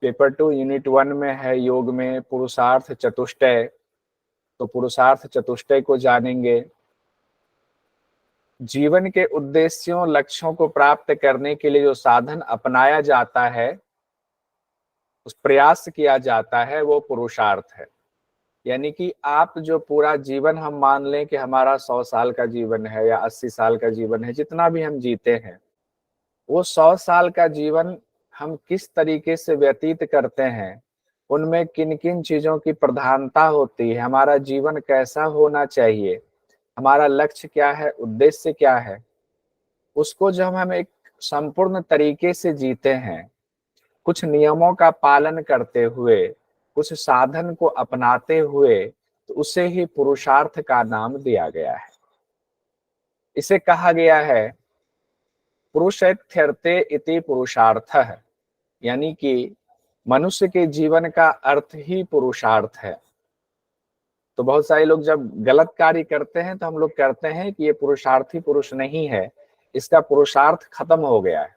Paper 2 unit 1 में है योग में पुरुषार्थ चतुष्टय। तो पुरुषार्थ चतुष्टय को जानेंगे। जीवन के उद्देश्यों लक्ष्यों को प्राप्त करने के लिए जो साधन अपनाया जाता है, उस प्रयास किया जाता है, वो पुरुषार्थ है। यानी कि आप जो पूरा जीवन हम मान लें कि हमारा 100 साल का जीवन है या 80 साल का जीवन है, जितना भी हम जीते हैं, वो 100 साल का जीवन हम किस तरीके से व्यतीत करते हैं, उनमें किन किन चीजों की प्रधानता होती है, हमारा जीवन कैसा होना चाहिए, हमारा लक्ष्य क्या है, उद्देश्य क्या है, उसको जब हम एक संपूर्ण तरीके से जीते हैं, कुछ नियमों का पालन करते हुए, कुछ साधन को अपनाते हुए, तो उसे ही पुरुषार्थ का नाम दिया गया है। इसे कहा गया है पुरुषैर्थ्यर्थे इति पुरुषार्थः, यानी कि मनुष्य के जीवन का अर्थ ही पुरुषार्थ है। तो बहुत सारे लोग जब गलत कार्य करते हैं तो हम लोग कहते हैं कि ये पुरुषार्थी पुरुष नहीं है, इसका पुरुषार्थ खत्म हो गया है।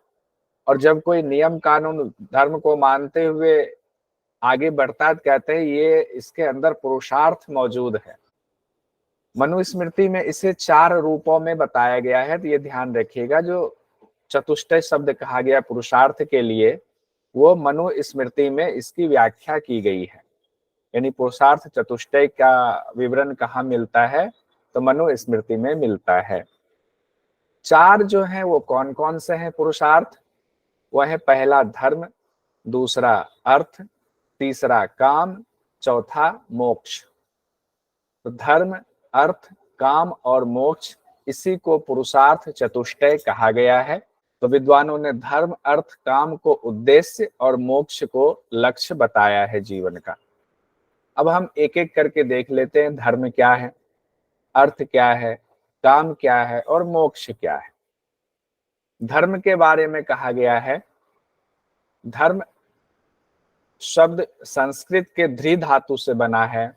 और जब कोई नियम कानून धर्म को मानते हुए आगे बढ़ता है, कहते हैं ये इसके अंदर पुरुषार्थ मौजूद है। मनुस्मृति में इसे 4 रूपों में बताया गया है, तो ये ध्यान रखिएगा। जो चतुष्टय शब्द कहा गया पुरुषार्थ के लिए, वो मनुस्मृति में इसकी व्याख्या की गई है। यानी पुरुषार्थ चतुष्टय का विवरण कहाँ मिलता है, तो मनुस्मृति में मिलता है। 4 जो हैं वो कौन कौन से हैं पुरुषार्थ? वह है पहला धर्म, दूसरा अर्थ, तीसरा काम, चौथा मोक्ष। तो धर्म, अर्थ, काम और मोक्ष, इसी को पुरुषार्थ चतुष्टय कहा गया है। तो विद्वानों ने धर्म, अर्थ, काम को उद्देश्य और मोक्ष को लक्ष्य बताया है जीवन का। अब हम एक एक करके देख लेते हैं, धर्म क्या है, अर्थ क्या है, काम क्या है और मोक्ष क्या है। धर्म के बारे में कहा गया है, धर्म शब्द संस्कृत के ध्री धातु से बना है।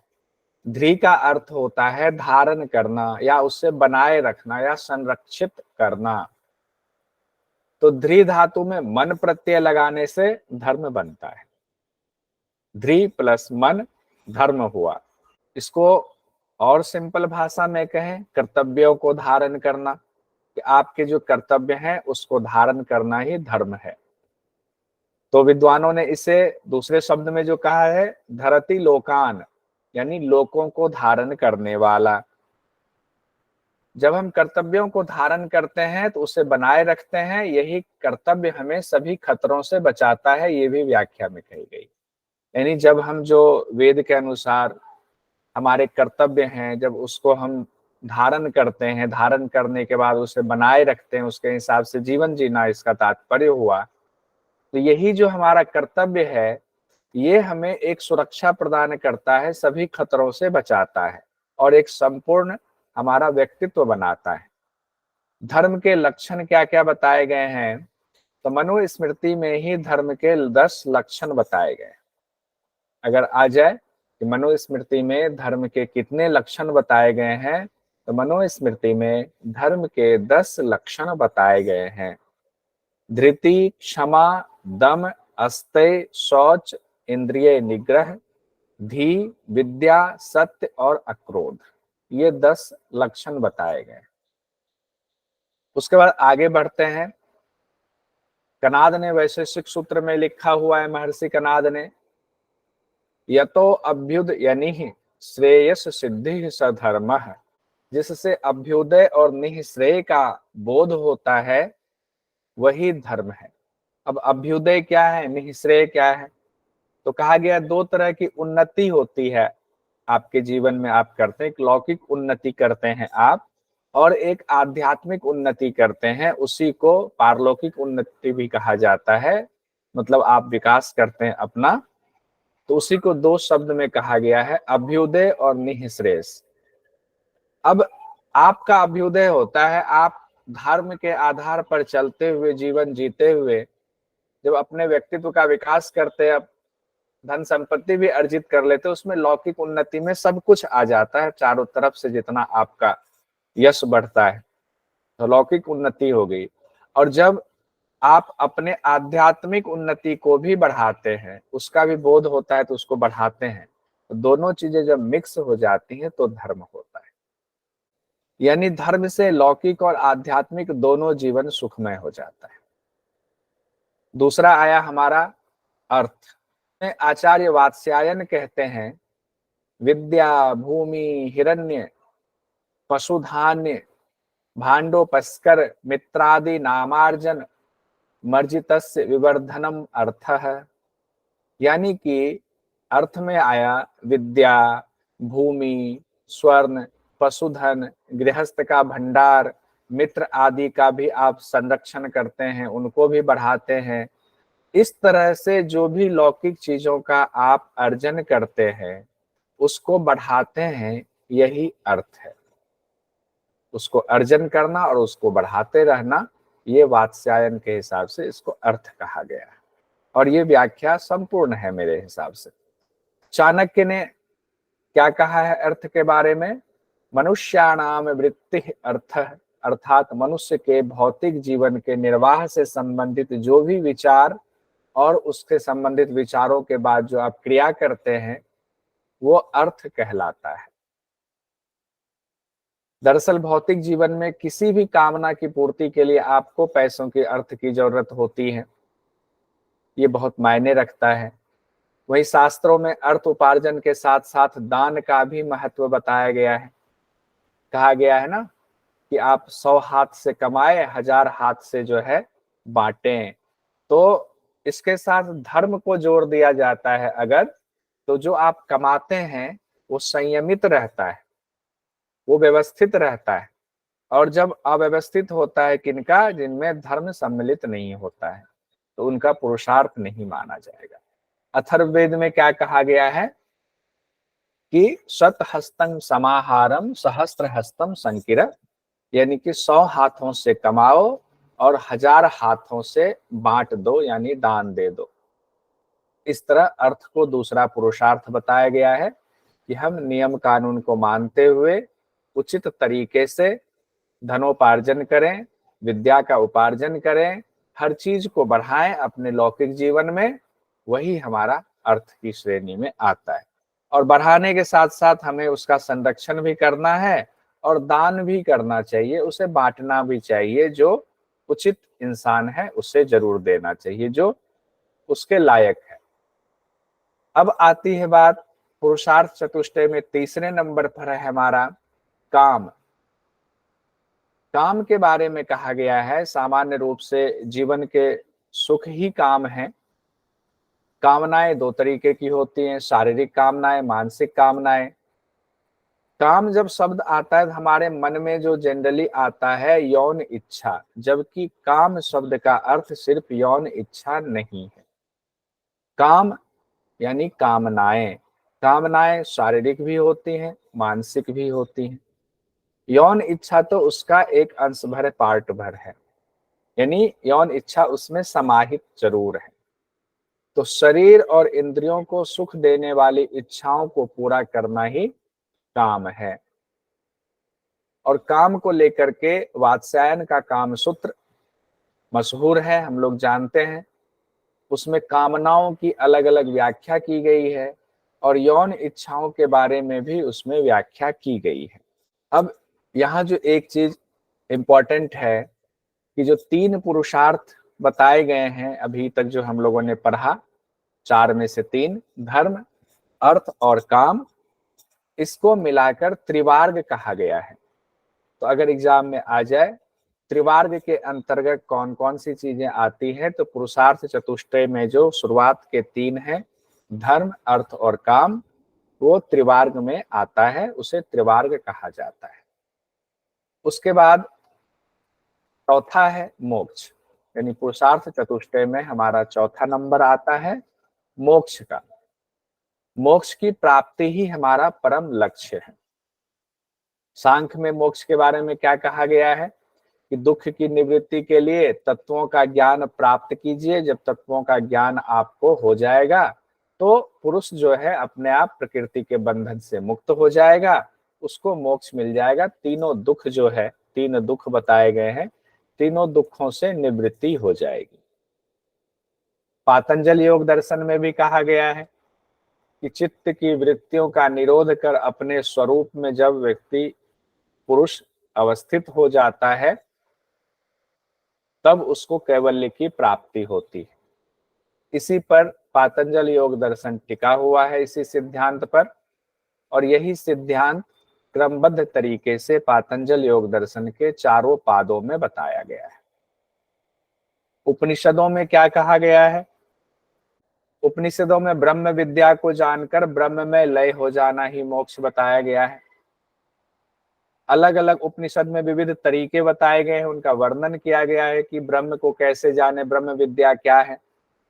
ध्री का अर्थ होता है धारण करना या उसे बनाए रखना या संरक्षित करना। तो ध्री धातु में मन प्रत्यय लगाने से धर्म बनता है। ध्री प्लस मन धर्म हुआ। इसको और सिंपल भाषा में कहें, कर्तव्यों को धारण करना, कि आपके जो कर्तव्य हैं उसको धारण करना ही धर्म है। तो विद्वानों ने इसे दूसरे शब्द में जो कहा है, धरती लोकान, यानी लोकों को धारण करने वाला। जब हम कर्तव्यों को धारण करते हैं तो उसे बनाए रखते हैं, यही कर्तव्य हमें सभी खतरों से बचाता है, ये भी व्याख्या में कही गई। यानी जब हम जो वेद के अनुसार हमारे कर्तव्य हैं, जब उसको हम धारण करते हैं, धारण करने के बाद उसे बनाए रखते हैं, उसके हिसाब से जीवन जीना इसका तात्पर्य हुआ। तो यही जो हमारा कर्तव्य है, ये हमें एक सुरक्षा प्रदान करता है, सभी खतरों से बचाता है और एक संपूर्ण हमारा व्यक्तित्व बनाता है। धर्म के लक्षण क्या क्या बताए गए हैं, तो मनुस्मृति में ही धर्म के 10 लक्षण बताए गए। अगर आ जाए कि मनुस्मृति में धर्म के कितने लक्षण बताए गए हैं, तो मनुस्मृति में धर्म के 10 लक्षण बताए गए हैं। धृति, क्षमा, दम, अस्तेय, शौच, इंद्रिय निग्रह, धी, विद्या, सत्य और अक्रोध, ये 10 लक्षण बताए गए। उसके बाद आगे बढ़ते हैं। कनाद ने वैशेषिक सूत्र में लिखा हुआ है, महर्षि कनाद ने, यतो अभ्युद यानी श्रेयस सिद्धि सधर्म, जिससे अभ्युदय और निःश्रेय का बोध होता है, वही धर्म है। अब अभ्युदय क्या है, निःश्रेय क्या है? तो कहा गया 2 तरह की उन्नति होती है आपके जीवन में, आप करते हैं। एक लौकिक उन्नति करते हैं आप, और एक आध्यात्मिक उन्नति करते हैं, उसी को पारलौकिक उन्नति भी कहा जाता है। मतलब आप विकास करते हैं अपना, तो उसी को 2 शब्द में कहा गया है, अभ्युदय और निःश्रेय। अब आपका अभ्युदय होता है, आप धर्म के आधार पर चलते हुए, जीवन जीते हुए जब अपने व्यक्तित्व का विकास करते हैं, धन संपत्ति भी अर्जित कर लेते, उसमें लौकिक उन्नति में सब कुछ आ जाता है। चारों तरफ से जितना आपका यश बढ़ता है, तो लौकिक उन्नति हो गई। और जब आप अपने आध्यात्मिक उन्नति को भी बढ़ाते हैं, उसका भी बोध होता है तो उसको बढ़ाते हैं। तो दोनों चीजें जब मिक्स हो जाती हैं तो धर्म होता है। यानी धर्म से लौकिक और आध्यात्मिक दोनों जीवन सुखमय हो जाता है। दूसरा आया हमारा अर्थ। आचार्य वात्स्यायन कहते हैं, विद्या भूमि हिरण्य पशुधान्य भांडोपस्कर मित्रादि नामार्जन मर्जितस्य विवर्धनम अर्थः। यानी कि अर्थ में आया विद्या, भूमि, स्वर्ण, पशुधन, गृहस्थ का भंडार, मित्र आदि का भी आप संरक्षण करते हैं, उनको भी बढ़ाते हैं। इस तरह से जो भी लौकिक चीजों का आप अर्जन करते हैं उसको बढ़ाते हैं, यही अर्थ है। उसको अर्जन करना और उसको बढ़ाते रहना, ये वात्स्यायन के हिसाब से इसको अर्थ कहा गया है और ये व्याख्या संपूर्ण है मेरे हिसाब से। चाणक्य ने क्या कहा है अर्थ के बारे में? मनुष्याणाम वृत्ति अर्थ, अर्थात मनुष्य के भौतिक जीवन के निर्वाह से संबंधित जो भी विचार और उसके संबंधित विचारों के बाद जो आप क्रिया करते हैं वो अर्थ कहलाता है। दरअसल भौतिक जीवन में किसी भी कामना की पूर्ति के लिए आपको पैसों की अर्थ की जरूरत होती है, ये बहुत मायने रखता है। वही शास्त्रों में अर्थ उपार्जन के साथ साथ दान का भी महत्व बताया गया है। कहा गया है ना कि आप 100 हाथ से कमाए, 1000 हाथ से जो है बांटें। तो इसके साथ धर्म को जोड़ दिया जाता है अगर, तो जो आप कमाते हैं वो संयमित रहता है, वो व्यवस्थित रहता है। और जब अव्यवस्थित होता है किनका? जिनमें धर्म सम्मिलित नहीं होता है, तो उनका पुरुषार्थ नहीं माना जाएगा। अथर्ववेद में क्या कहा गया है कि शतहस्तं समाहारम सहस्त्र हस्तम संकिर, यानी कि 100 हाथों से कमाओ और 1000 हाथों से बांट दो, यानी दान दे दो। इस तरह अर्थ को दूसरा पुरुषार्थ बताया गया है कि हम नियम कानून को मानते हुए उचित तरीके से धनोपार्जन करें, विद्या का उपार्जन करें, हर चीज को बढ़ाएं अपने लौकिक जीवन में, वही हमारा अर्थ की श्रेणी में आता है। और बढ़ाने के साथ साथ हमें उसका संरक्षण भी करना है और दान भी करना चाहिए, उसे बांटना भी चाहिए। जो उचित इंसान है उसे जरूर देना चाहिए, जो उसके लायक है। अब आती है बात पुरुषार्थ चतुष्टय में तीसरे नंबर पर है हमारा काम। काम के बारे में कहा गया है, सामान्य रूप से जीवन के सुख ही काम है। कामनाएं दो तरीके की होती हैं, शारीरिक कामनाएं, मानसिक कामनाएं। काम जब शब्द आता है हमारे मन में जो जनरली आता है यौन इच्छा, जबकि काम शब्द का अर्थ सिर्फ यौन इच्छा नहीं है। काम यानी कामनाएं। कामनाएं शारीरिक भी होती हैं, मानसिक भी होती हैं। यौन इच्छा तो उसका एक अंश भर, पार्ट भर है, यानी यौन इच्छा उसमें समाहित जरूर है। तो शरीर और इंद्रियों को सुख देने वाली इच्छाओं को पूरा करना ही काम है। और काम को लेकर के वात्स्यायन का काम सूत्र मशहूर है, हम लोग जानते हैं। उसमें कामनाओं की अलग अलग व्याख्या की गई है और यौन इच्छाओं के बारे में भी उसमें व्याख्या की गई है। अब यहाँ जो एक चीज इंपॉर्टेंट है कि जो 3 पुरुषार्थ बताए गए हैं अभी तक जो हम लोगों ने पढ़ा, 4 में से 3, धर्म, अर्थ और काम, इसको मिलाकर त्रिवार्ग कहा गया है। तो अगर एग्जाम में आ जाए त्रिवार्ग के अंतर्गत कौन कौन सी चीजें आती हैं, तो पुरुषार्थ चतुष्टय में जो शुरुआत के 3 हैं, धर्म, अर्थ और काम, वो त्रिवार्ग में आता है, उसे त्रिवार्ग कहा जाता है। उसके बाद चौथा है मोक्ष, यानी पुरुषार्थ चतुष्टय में हमारा चौथा नंबर आता है मोक्ष का। मोक्ष की प्राप्ति ही हमारा परम लक्ष्य है। सांख्य में मोक्ष के बारे में क्या कहा गया है कि दुख की निवृत्ति के लिए तत्वों का ज्ञान प्राप्त कीजिए। जब तत्वों का ज्ञान आपको हो जाएगा तो पुरुष जो है अपने आप प्रकृति के बंधन से मुक्त हो जाएगा, उसको मोक्ष मिल जाएगा। तीनों दुख जो है, 3 दुख बताए गए हैं, तीनों दुखों से निवृत्ति हो जाएगी। पातंजल योग दर्शन में भी कहा गया है कि चित्त की वृत्तियों का निरोध कर अपने स्वरूप में जब व्यक्ति पुरुष अवस्थित हो जाता है तब उसको कैवल्य की प्राप्ति होती है। इसी पर पातंजल योग दर्शन टिका हुआ है, इसी सिद्धांत पर, और यही सिद्धांत क्रमबद्ध तरीके से पातंजल योग दर्शन के चारों पादों में बताया गया है। उपनिषदों में क्या कहा गया है? उपनिषदों में ब्रह्म विद्या को जानकर ब्रह्म में लय हो जाना ही मोक्ष बताया गया है। अलग अलग उपनिषद में विविध तरीके बताए गए हैं, उनका वर्णन किया गया है कि ब्रह्म को कैसे जाने, ब्रह्म विद्या क्या है,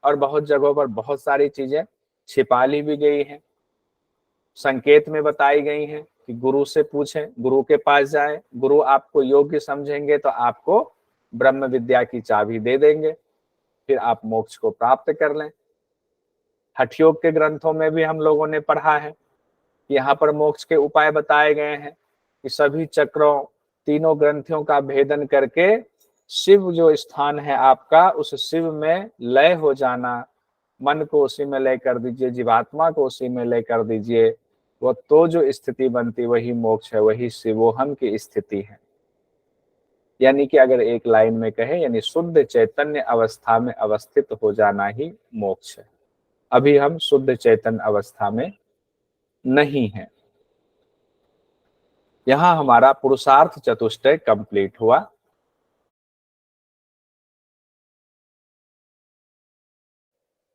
और बहुत जगहों पर बहुत सारी चीजें छिपा ली भी गई हैं, संकेत में बताई गई हैं कि गुरु से पूछें, गुरु के पास जाएं, गुरु आपको योग्य समझेंगे तो आपको ब्रह्म विद्या की चाबी दे देंगे, फिर आप मोक्ष को प्राप्त कर लें। हठ योग के ग्रंथों में भी हम लोगों ने पढ़ा है कि यहाँ पर मोक्ष के उपाय बताए गए हैं कि सभी चक्रों, तीनों ग्रंथियों का भेदन करके शिव जो स्थान है आपका, उस शिव में लय हो जाना, मन को उसी में लय कर दीजिए, जीवात्मा को उसी में लय कर दीजिए, वो तो जो स्थिति बनती वही मोक्ष है, वही शिवोहम की स्थिति है। यानी कि अगर एक लाइन में कहे, यानी शुद्ध चैतन्य अवस्था में अवस्थित हो जाना ही मोक्ष है। अभी हम शुद्ध चैतन्य अवस्था में नहीं है। यहां हमारा पुरुषार्थ चतुष्टय कंप्लीट हुआ।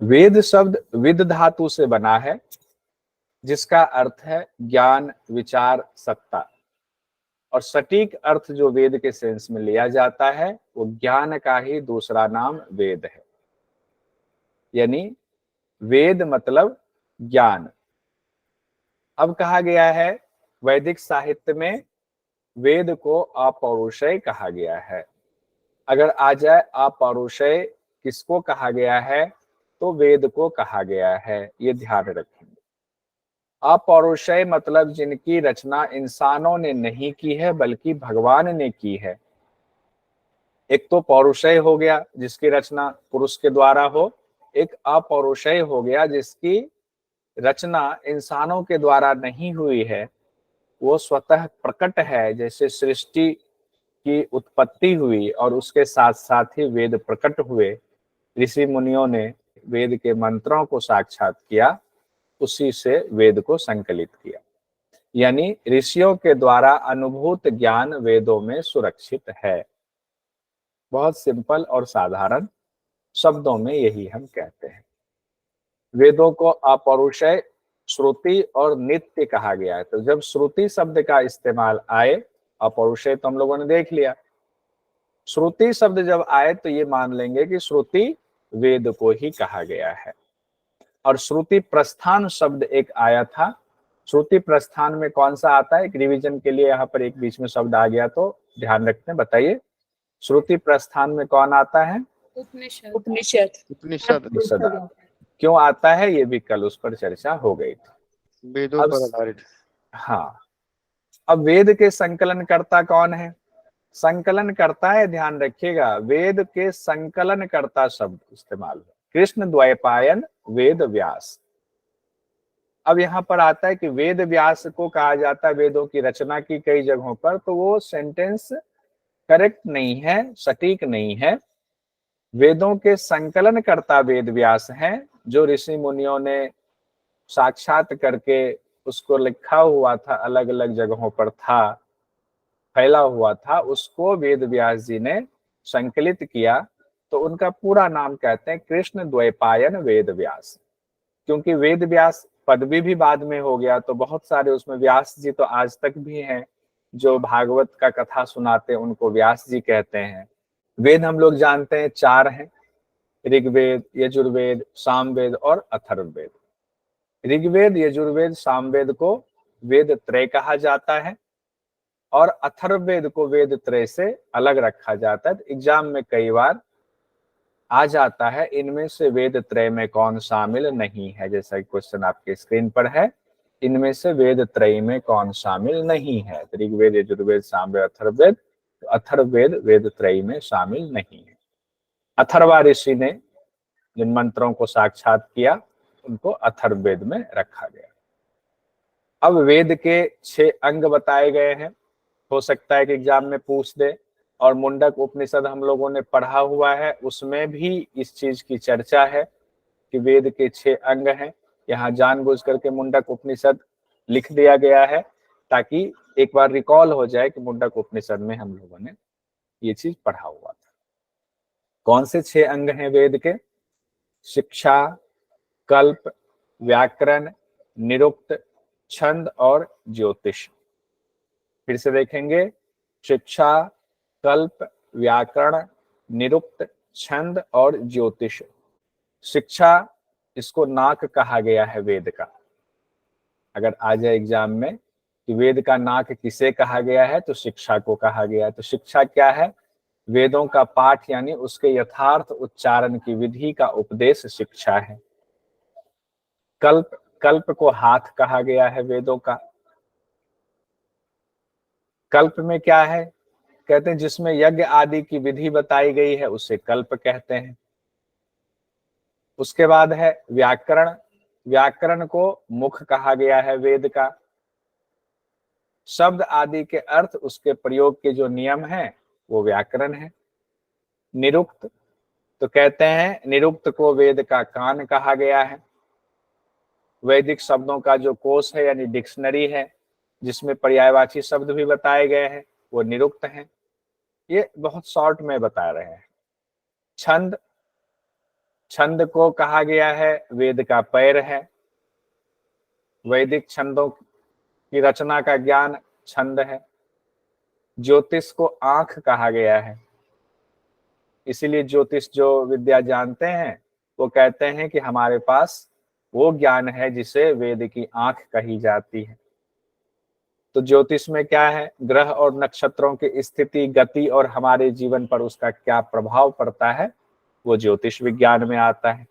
वेद शब्द विद धातु से बना है, जिसका अर्थ है ज्ञान, विचार, सत्ता, और सटीक अर्थ जो वेद के सेंस में लिया जाता है वो ज्ञान का ही दूसरा नाम वेद है। यानी वेद मतलब ज्ञान। अब कहा गया है वैदिक साहित्य में वेद को अपौरुषेय कहा गया है। अगर आ जाए अपौरुषेय किसको कहा गया है, तो वेद को कहा गया है, ये ध्यान रखेंगे। अपौरुषेय मतलब जिनकी रचना इंसानों ने नहीं की है बल्कि भगवान ने की है। एक तो पौरुषेय हो गया जिसकी रचना पुरुष के द्वारा हो, एक अपौरुषेय हो गया जिसकी रचना इंसानों के द्वारा नहीं हुई है, वो स्वतः प्रकट है। जैसे सृष्टि की उत्पत्ति हुई और उसके साथ साथ ही वेद प्रकट हुए, ऋषि मुनियों ने वेद के मंत्रों को साक्षात किया, उसी से वेद को संकलित किया। यानी ऋषियों के द्वारा अनुभूत ज्ञान वेदों में सुरक्षित है। बहुत सिंपल और साधारण शब्दों में यही हम कहते हैं। वेदों को अपौरुषेय, श्रुति और नित्य कहा गया है। तो जब श्रुति शब्द का इस्तेमाल आए, अपौरुषेय तो हम लोगों ने देख लिया, श्रुति शब्द जब आए तो ये मान लेंगे कि श्रुति वेद को ही कहा गया है। और श्रुति प्रस्थान शब्द एक आया था। श्रुति प्रस्थान में कौन सा आता है, एक रिवीजन के लिए यहाँ पर एक बीच में शब्द आ गया तो ध्यान रखते हैं, बताइए श्रुति प्रस्थान में कौन आता है? उपनिषद। उपनिषद क्यों आता है ये भी कल उस पर चर्चा हो गई थी। वेदों पर आधारित। हाँ, अब वेद के संकलन कर्ता कौन है? संकलन करता है, ध्यान रखिएगा, वेद के संकलन करता शब्द इस्तेमाल है, कृष्ण द्वैपायन वेद व्यास। अब यहाँ पर आता है कि वेद व्यास को कहा जाता है वेदों की रचना की कई जगहों पर, तो वो सेंटेंस करेक्ट नहीं है, सटीक नहीं है। वेदों के संकलन करता वेद व्यास हैं, जो ऋषि मुनियों ने साक्षात करके उसको लिखा हुआ था, अलग अलग जगहों पर था, फैला हुआ था, उसको वेद व्यास जी ने संकलित किया। तो उनका पूरा नाम कहते हैं कृष्ण द्वैपायन वेद व्यास। क्योंकि वेद व्यास पदवी भी बाद में हो गया, तो बहुत सारे उसमें व्यास जी तो आज तक भी हैं, जो भागवत का कथा सुनाते हैं उनको व्यास जी कहते हैं। वेद हम लोग जानते हैं चार हैं, ऋग्वेद, यजुर्वेद, सामवेद और अथर्ववेद। ऋग्वेद, यजुर्वेद, सामवेद को वेद त्रय कहा जाता है और अथर्ववेद को वेद त्रय से अलग रखा जाता है। तो एग्जाम में कई बार आ जाता है इनमें से वेद त्रय में कौन शामिल नहीं है, जैसा क्वेश्चन आपके स्क्रीन पर है, इनमें से वेद त्रय में कौन शामिल नहीं है। तो ऋग्वेद, यजुर्वेद, सामवेद, अथर्ववेद, तो अथर्ववेद वेद त्रय में शामिल नहीं है। अथर्वा ऋषि ने जिन मंत्रों को साक्षात किया उनको अथर्ववेद में रखा गया। अब वेद के 6 अंग बताए गए हैं, हो सकता है कि एग्जाम में पूछ दे, और मुंडक उपनिषद हम लोगों ने पढ़ा हुआ है, उसमें भी इस चीज की चर्चा है कि वेद के 6 अंग हैं। यहाँ जानबूझ करके मुंडक उपनिषद लिख दिया गया है ताकि एक बार रिकॉल हो जाए कि मुंडक उपनिषद में हम लोगों ने ये चीज पढ़ा हुआ था। कौन से 6 अंग हैं वेद के? शिक्षा, कल्प, व्याकरण, निरुक्त, छंद और ज्योतिष। फिर से देखेंगे, शिक्षा, कल्प, व्याकरण, निरुक्त, छंद और ज्योतिष। शिक्षा, इसको नाक कहा गया है वेद का। अगर आ जाए एग्जाम में कि वेद का नाक किसे कहा गया है, तो शिक्षा को कहा गया है। तो शिक्षा क्या है? वेदों का पाठ यानी उसके यथार्थ उच्चारण की विधि का उपदेश शिक्षा है। कल्प, कल्प को हाथ कहा गया है वेदों का। कल्प में क्या है? कहते हैं जिसमें यज्ञ आदि की विधि बताई गई है उसे कल्प कहते हैं। उसके बाद है व्याकरण। व्याकरण को मुख कहा गया है वेद का। शब्द आदि के अर्थ, उसके प्रयोग के जो नियम हैं वो व्याकरण है। निरुक्त, तो कहते हैं निरुक्त को वेद का कान कहा गया है। वैदिक शब्दों का जो कोश है यानी डिक्शनरी है, जिसमें पर्यायवाची शब्द भी बताए गए हैं, वो निरुक्त हैं। ये बहुत शॉर्ट में बता रहे हैं। छंद, छंद को कहा गया है वेद का पैर है। वैदिक छंदों की रचना का ज्ञान छंद है। ज्योतिष को आंख कहा गया है, इसीलिए ज्योतिष जो विद्या जानते हैं वो कहते हैं कि हमारे पास वो ज्ञान है जिसे वेद की आंख कही जाती है। तो ज्योतिष में क्या है? ग्रह और नक्षत्रों की स्थिति, गति और हमारे जीवन पर उसका क्या प्रभाव पड़ता है, वो ज्योतिष विज्ञान में आता है।